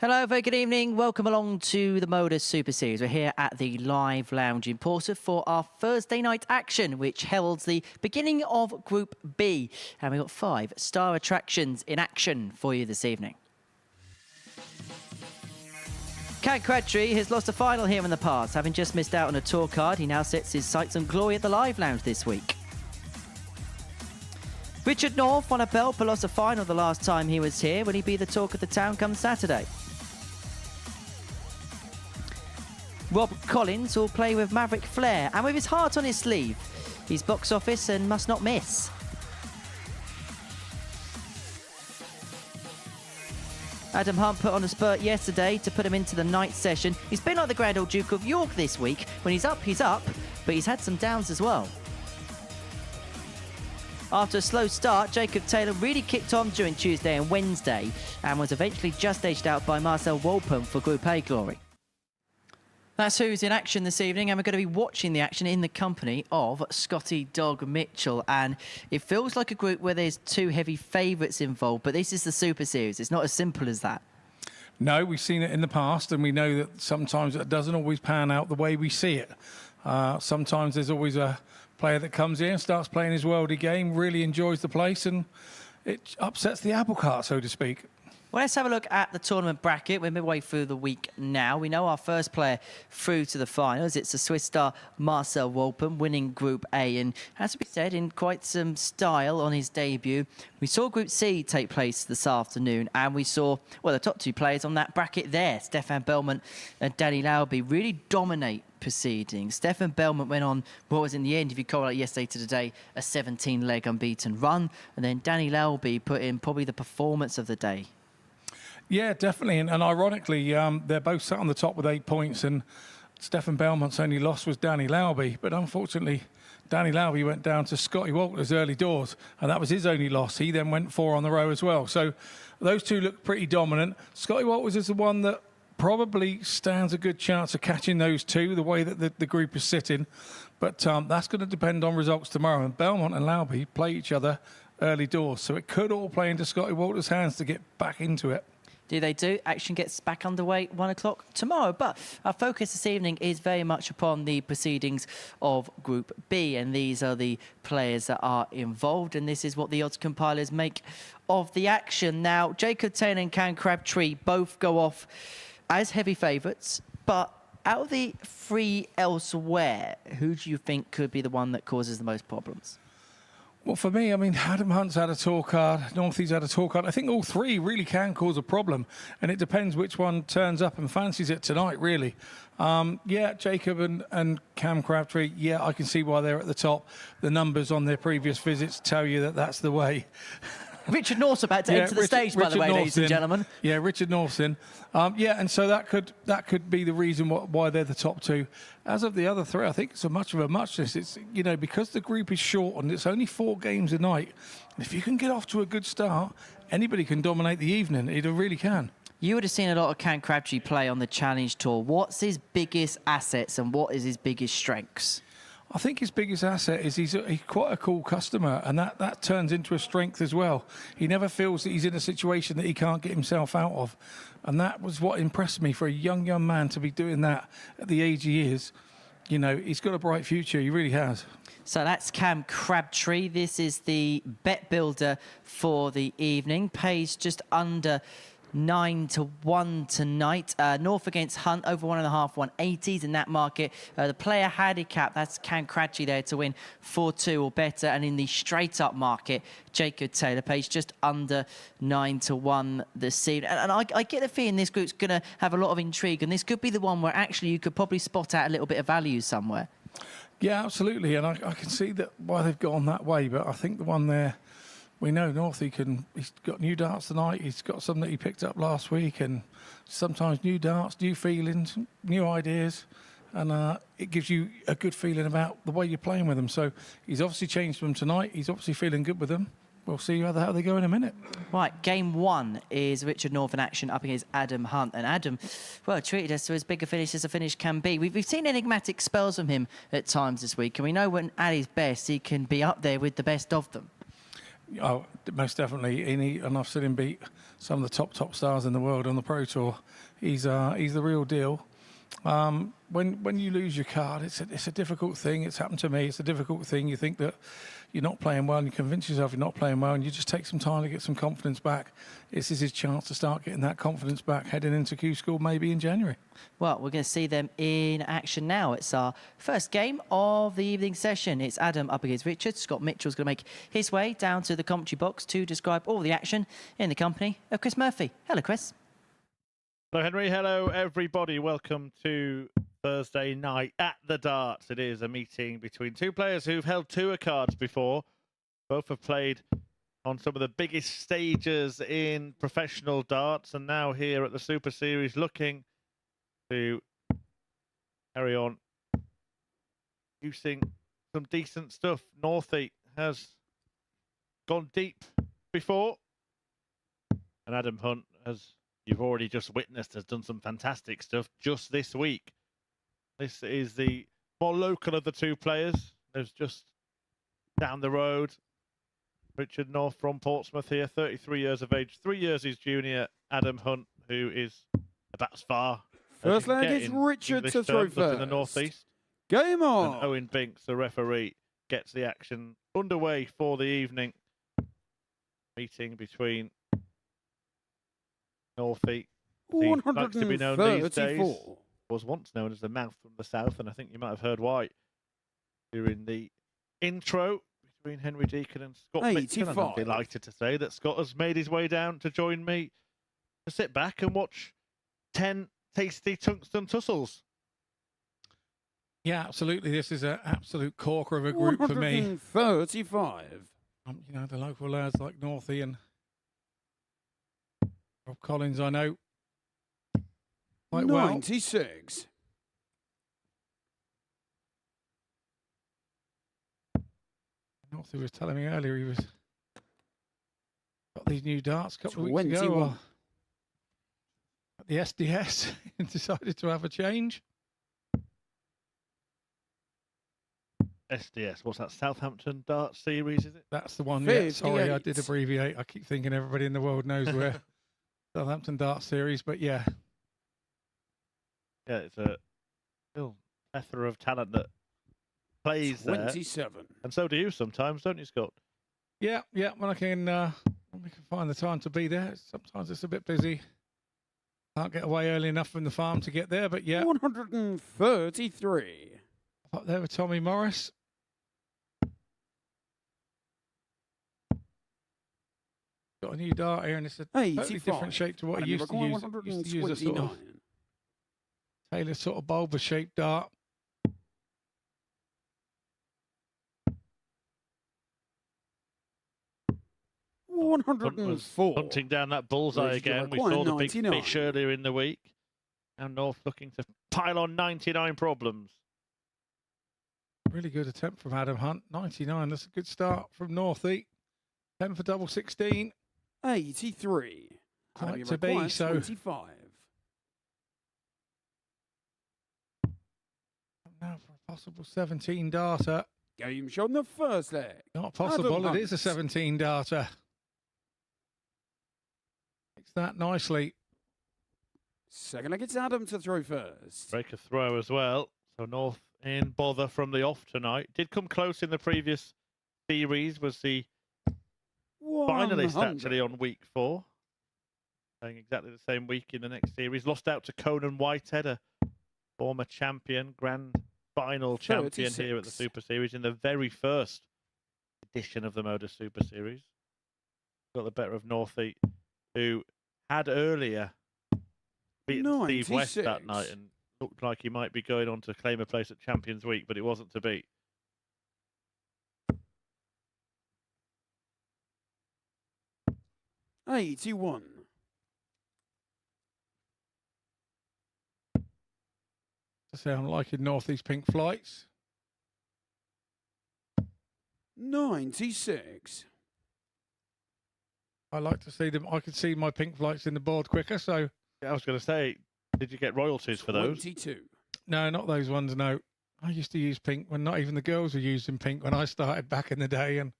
Hello, very good evening. Welcome along to the MODUS Super Series. We're here at the Live Lounge in Portsmouth for our Thursday night action, which heralds the beginning of Group B. And we've got 5 star attractions in action for you this evening. Cat Crabtree has lost a final here in the past. Having just missed out on a tour card, he now sets his sights on glory at the Live Lounge this week. Richard North won a belt but lost a final the last time he was here. Will he be the talk of the town come Saturday? Rob Collins will play with Maverick Flair and with his heart on his sleeve. He's box office and must not miss. Adam Hunt put on a spurt yesterday to put him into the night session. He's been like the Grand Old Duke of York this week. When he's up, but he's had some downs as well. After a slow start, Jacob Taylor really kicked on during Tuesday and Wednesday and was eventually just edged out by Marcel Wolpen for Group A glory. That's who's in action this evening, and we're going to be watching the action in the company of Scotty Dog Mitchell. And it feels like a group where there's 2 heavy favourites involved, but this is the Super Series. It's not as simple as that. No, we've seen it in the past, and we know that sometimes it doesn't always pan out the way we see it. Sometimes there's always a player that comes in, starts playing his worldie game, really enjoys the place, and it upsets the apple cart, so to speak. Well, let's have a look at the tournament bracket. We're midway through the week now. We know our first player through to the finals. It's the Swiss star Marcel Wolpen winning Group A. And as we said, in quite some style on his debut. We saw Group C take place this afternoon. And we saw, well, the top 2 players on that bracket there, Stefan Belmont and Danny Lauby, really dominate proceedings. Stefan Belmont went on what was in the end, if you correlate yesterday to today, a 17-leg unbeaten run. And then Danny Lauby put in probably the performance of the day. Yeah, definitely. And ironically, they're both sat on the top with 8 points, and Stefan Belmont's only loss was Danny Lauby. But unfortunately, Danny Lauby went down to Scotty Walters early doors, and that was his only loss. He then went 4 on the row as well. So those 2 look pretty dominant. Scotty Walters is the one that probably stands a good chance of catching those 2, the way that the group is sitting. But that's going to depend on results tomorrow. And Belmont and Lauby play each other early doors. So it could all play into Scotty Walters' hands to get back into it. Do. Action gets back underway 1 o'clock tomorrow. But our focus this evening is very much upon the proceedings of Group B. And these are the players that are involved. And this is what the odds compilers make of the action. Now, Jacob Taylor and Cat Crabtree both go off as heavy favourites. But out of the 3 elsewhere, who do you think could be the one that causes the most problems? Well, for me, I mean, Adam Hunt's had a tour card, Northie's had a tour card. I think all 3 really can cause a problem, and it depends which one turns up and fancies it tonight, really. Yeah, Jacob and Cam Crabtree, yeah, I can see why they're at the top. The numbers on their previous visits tell you that that's the way. Richard North's about to enter the stage, by the way, ladies and gentlemen. Yeah, Richard North's in. Yeah, and so that could be the reason why they're the top 2. As of the other 3, I think it's a much of a muchness. It's, you know, because the group is short and it's only 4 games a night, if you can get off to a good start, anybody can dominate the evening. It really can. You would have seen a lot of Cat Crabtree play on the Challenge Tour. What's his biggest assets and what is his biggest strengths? I think his biggest asset is he's quite a cool customer, and that turns into a strength as well. He never feels that he's in a situation that he can't get himself out of. And that was what impressed me for a young man to be doing that at the age he is. You know, he's got a bright future. He really has. So that's Cam Crabtree. This is the bet builder for the evening. Pays just under 9-1 tonight. North against Hunt, over 1.5, 180s in that market. The player handicap, that's Cam Crabtree there to win 4-2 or better. And in the straight up market, Jacob Taylor pays just under 9-1 this evening. And I get the feeling this group's going to have a lot of intrigue. And this could be the one where actually you could probably spot out a little bit of value somewhere. Yeah, absolutely. And I can see that why they've gone that way. But I think the one there, we know Northie he's got new darts tonight. He's got some that he picked up last week, and sometimes new darts, new feelings, new ideas, and it gives you a good feeling about the way you're playing with them. So he's obviously changed them tonight. He's obviously feeling good with them. We'll see how they go in a minute. Right, game 1 is Richard North in action up against Adam Hunt. And Adam, well, treated us to as big a finish as a finish can be. We've seen enigmatic spells from him at times this week, and we know when at his best, he can be up there with the best of them. Oh, most definitely. And I've seen him beat some of the top stars in the world on the Pro Tour. He's the real deal. When you lose your card, it's a difficult thing. It's happened to me. It's a difficult thing. You think that you're not playing well, and you convince yourself you're not playing well, and you just take some time to get some confidence back. This is his chance to start getting that confidence back, heading into Q School maybe in January. Well, we're going to see them in action now. It's our first game of the evening session. It's Adam up against Richard. Scott Mitchell's going to make his way down to the commentary box to describe all the action in the company of Chris Murphy. Hello, Chris. Hello, Henry. Hello, everybody. Welcome to Thursday night at the darts. It is a meeting between two players who've held tour cards before. Both have played on some of the biggest stages in professional darts, and now here at the Super Series looking to carry on using some decent stuff. Northey has gone deep before, and Adam Hunt, as you've already just witnessed, has done some fantastic stuff just this week. This is the more local of the two players. There's just down the road Richard North from Portsmouth here, 33 years of age, 3 years his junior, Adam Hunt, who is about as far First leg is Richard to throw first. In the northeast. Game on. And Owen Binks, the referee, gets the action underway for the evening. Meeting between Northey, he likes to be known these days, was once known as the mouth from the south, and I think you might have heard why during the intro between Henry Deacon and Scott Mitchell. And I'm delighted to say that Scott has made his way down to join me to sit back and watch 10 tasty tungsten tussles. Yeah, absolutely. This is an absolute corker of a group for me. 135. You know, the local lads like Northey and Rob Collins, I know quite 96. Well. Northey was telling me earlier he was got these new darts a couple of weeks ago at the SDS and decided to have a change. SDS, what's that? Southampton Dart Series, is it? That's the one. Yeah, sorry, I did abbreviate. I keep thinking everybody in the world knows where Southampton Dart Series, but yeah. Yeah, it's a real plethora of talent that plays 27. There. And so do you sometimes, don't you, Scott? Yeah, when I can find the time to be there. Sometimes it's a bit busy. Can't get away early enough from the farm to get there, but yeah. 133. Up there with Tommy Morris. Got a new dart here, and it's a totally different shape to what he used to use. He used to use a sort of Taylor sort of bulbous-shaped dart. Hunting down that bullseye again. We saw the big fish earlier in the week. Now North looking to pile on 99 problems. Really good attempt from Adam Hunt. 99. That's a good start from Northey. 10 for double 16. 83. Quite to be, so 25. Now for a possible 17 darter. Game shot in the first leg. Not possible. It is a 17 darter. Makes that nicely. Second leg, it's Adam to throw first. Break a throw as well. So North in bother from the off tonight. Did come close in the previous series. Was the finalist actually on week 4. Playing exactly the same week in the next series. Lost out to Conan Whitehead, a former champion, grand final champion 36. Here at the Super Series in the very first edition of the MODUS Super Series. Got the better of Northey, who had earlier beaten Steve West that night and looked like he might be going on to claim a place at Champions Week, but it wasn't to be. $81. To say I'm liking Northeast pink flights. 96. I like to see them. I could see my pink flights in the board quicker, so. Yeah, I was going to say, did you get royalties for those? 22. No, not those ones, no. I used to use pink when not even the girls were using pink when I started back in the day, and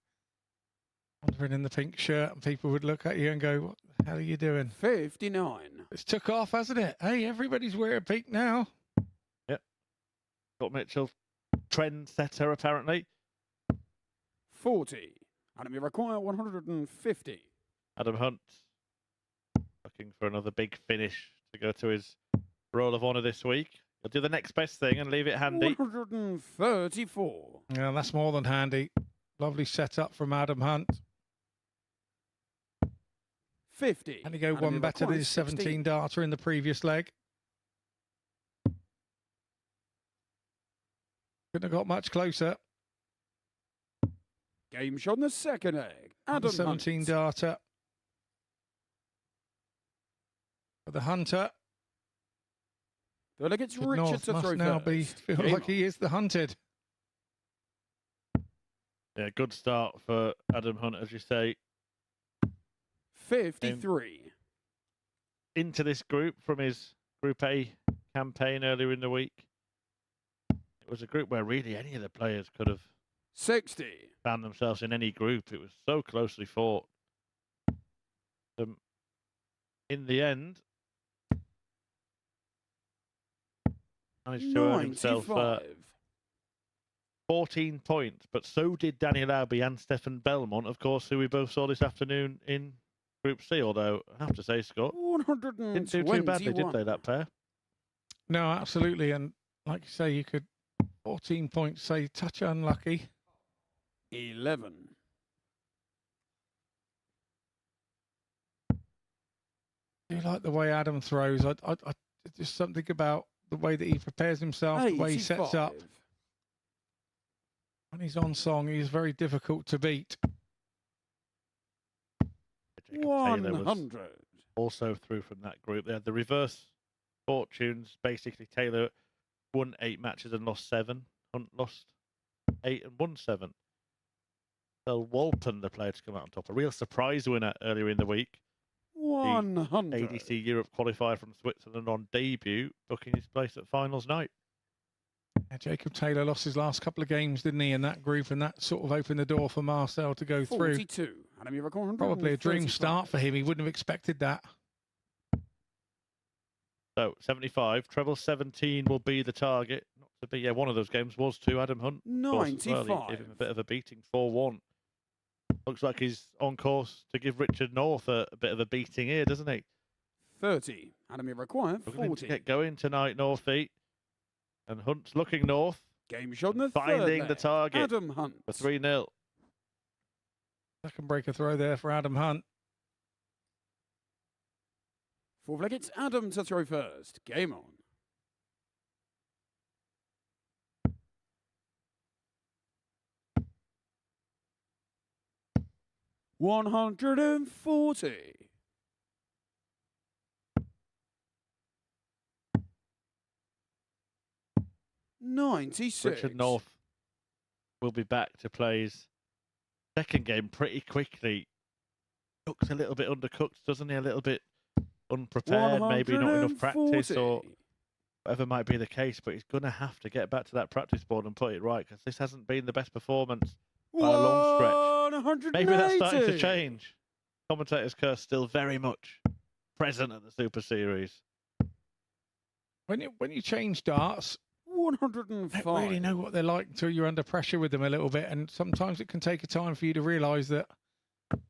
Wandering in the pink shirt, and people would look at you and go, "What the hell are you doing?" 59. It's took off, hasn't it? Hey, everybody's wearing pink now. Yep. Scott Mitchell, trendsetter apparently. 40. Enemy require 150. Adam Hunt looking for another big finish to go to his Roll of Honour this week. He'll do the next best thing and leave it handy. 134. Yeah, that's more than handy. Lovely setup from Adam Hunt. 50. And he go Enemy one better than requires his 16. 17 darter in the previous leg. Couldn't have got much closer. Game shot in the second leg. Adam 17 Hunt. darter. For the Hunter. The leg gets Richard Richard North to throw must now first. feel Game like on. he is the hunted. Yeah, good start for Adam Hunt, as you say. 53. Into this group from his Group A campaign earlier in the week. It was a group where really any of the players could have 60. found themselves in any group. It was so closely fought. In the end, managed to earn himself 95. 14 points, but so did Daniel Albie and Stefan Belmont, of course, who we both saw this afternoon in Group C, although I have to say, Scott, didn't do too badly, did they, that pair? No, absolutely. And like you say, you could 14 points, say touch unlucky. 11. I do like the way Adam throws. I just something about the way that he prepares himself, the way he sets up. 85. When he's on song, he's very difficult to beat. Jacob Taylor was 100. also through from that group. They had the reverse fortunes. Basically, Taylor won 8 matches and lost 7. Hunt lost 8 and won 7. So Walton, the player to come out on top, a real surprise winner earlier in the week. 100. ADC Europe qualifier from Switzerland on debut, booking his place at finals night. Yeah, Jacob Taylor lost his last couple of games, didn't he, in that group, and that sort of opened the door for Marcel to go through. 42. Enemy record Probably a dream 135. start for him. He wouldn't have expected that. So 75, treble 17 will be the target. Not to be, yeah, one of those games was to Adam Hunt. Of course, as well. He 95. gave him a bit of a beating, 4-1. Looks like he's on course to give Richard North a bit of a beating here, doesn't he? 30. Enemy require Looking to 40. get going tonight, Northie. And Hunt's looking north, Game shot in the finding third the leg. target Adam Hunt. for 3-0. Second breaker throw there for Adam Hunt. Fourth leg, it's Adam to throw first. Game on. $140. 96. Richard North will be back to play his second game pretty quickly. Looks a little bit undercooked, doesn't he? A little bit unprepared, maybe not enough practice or 140. whatever might be the case, but he's going to have to get back to that practice board and put it right, because this hasn't been the best performance by a long stretch. 180. Maybe that's starting to change. Commentator's curse still very much present at the Super Series. When you change darts, you 105. don't really know what they're like until you're under pressure with them a little bit, and sometimes it can take a time for you to realise that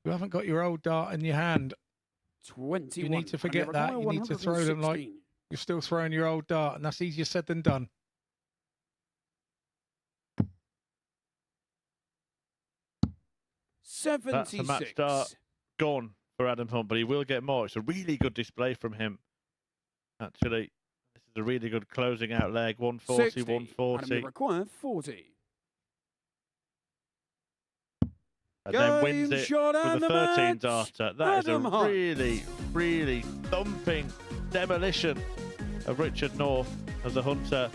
you haven't got your old dart in your hand. 21. You need to forget that. You need to throw them like you're still throwing your old dart, and that's easier said than done. That's a match start gone for Adam Hunt, but he will get more. It's a really good display from him, actually. This is a really good closing out leg. 140, 60. 140. Enemy require 40. And then wins Game it shot with and a the 13 match. darter. That is a Adam Hunt. really, really thumping demolition of Richard North as the Hunter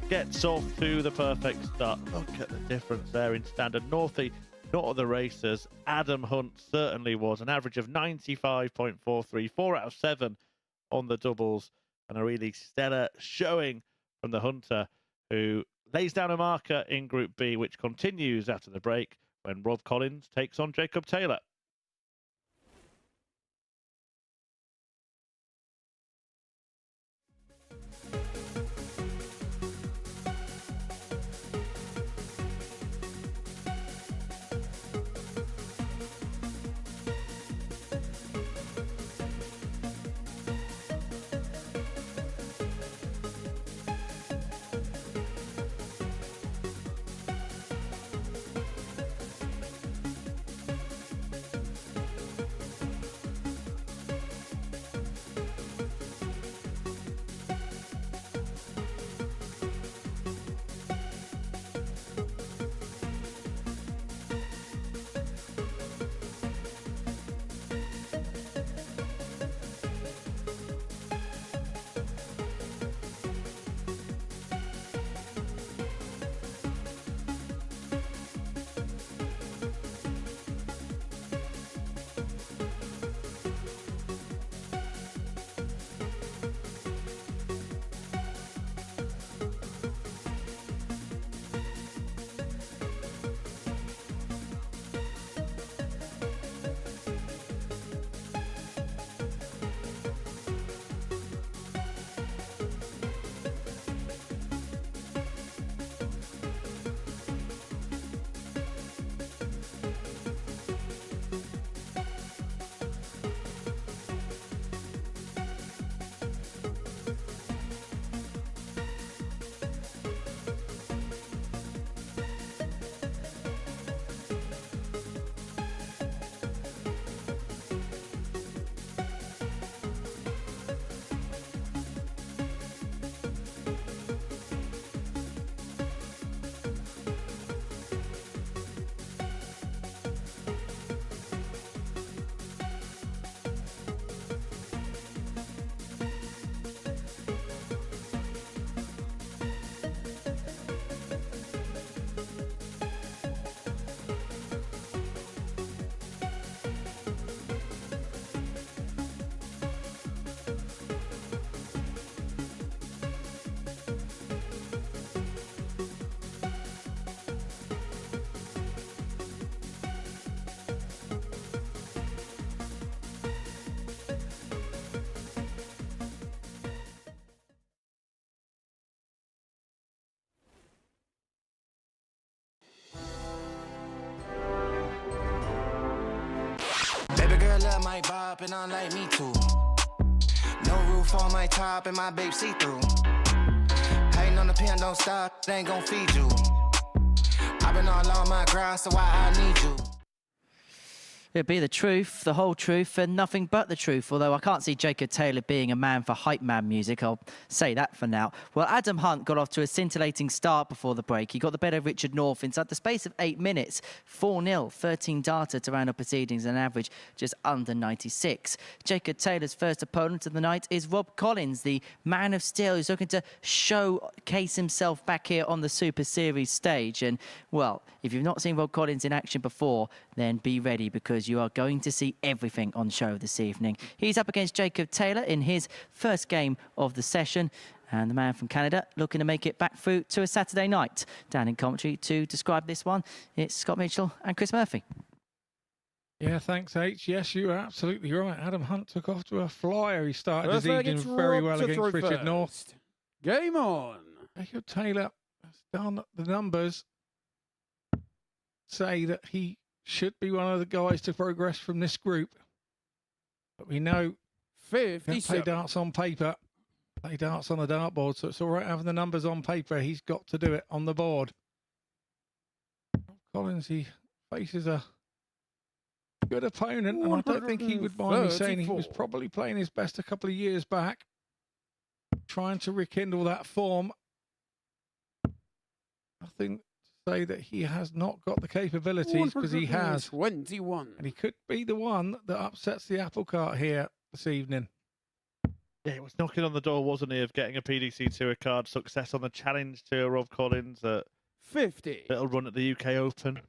gets off to the perfect start. Look at the difference there in standard. Northie, not of the racers. Adam Hunt certainly was. An average of 95.43, 4 out of 7 on the doubles, and a really stellar showing from the Hunter, who lays down a marker in Group B, which continues after the break when Rob Collins takes on Jacob Taylor. Baby girl love my bop and I like me too. No roof on my top and my babe see-through. Hating on the pen, don't stop, they ain't gon' feed you. I've been all on my grind, so why I need you. It'd be the truth, the whole truth, and nothing but the truth. Although I can't see Jacob Taylor being a man for hype man music. I'll say that for now. Well, Adam Hunt got off to a scintillating start before the break. He got the better of Richard North inside the space of 8 minutes. 4-0, 13 data to round up proceedings, an average just under 96. Jacob Taylor's first opponent of the night is Rob Collins, the man of steel, who's looking to showcase himself back here on the Super Series stage. And, well, if you've not seen Rob Collins in action before, then be ready, because you are going to see everything on show this evening. He's up against Jacob Taylor in his first game of the session, and the man from Canada looking to make it back through to a Saturday night. Down in commentary to describe this one, it's Scott Mitchell and Chris Murphy. Yeah, thanks, H. Yes, you are absolutely right. Adam Hunt took off to a flyer. He started First his leg, evening it's very Rob well to against throw Richard first. North. Game on. Jacob Taylor has done the numbers. Say that he should be one of the guys to progress from this group. But we know you can play 57. darts on paper, play darts on the dartboard, so it's all right having the numbers on paper. He's got to do it on the board. Collins, he faces a good opponent, and I don't think he would mind me saying he was 134. probably playing his best a couple of years back, trying to rekindle that form. Nothing to say that he has not got the capabilities, because he has. 21. And he could be the one that upsets the apple cart here this evening. Yeah, it was knocking on the door, wasn't he, of getting a PDC Tour card, success on the challenge to Rob Collins, 50. little run at the UK Open.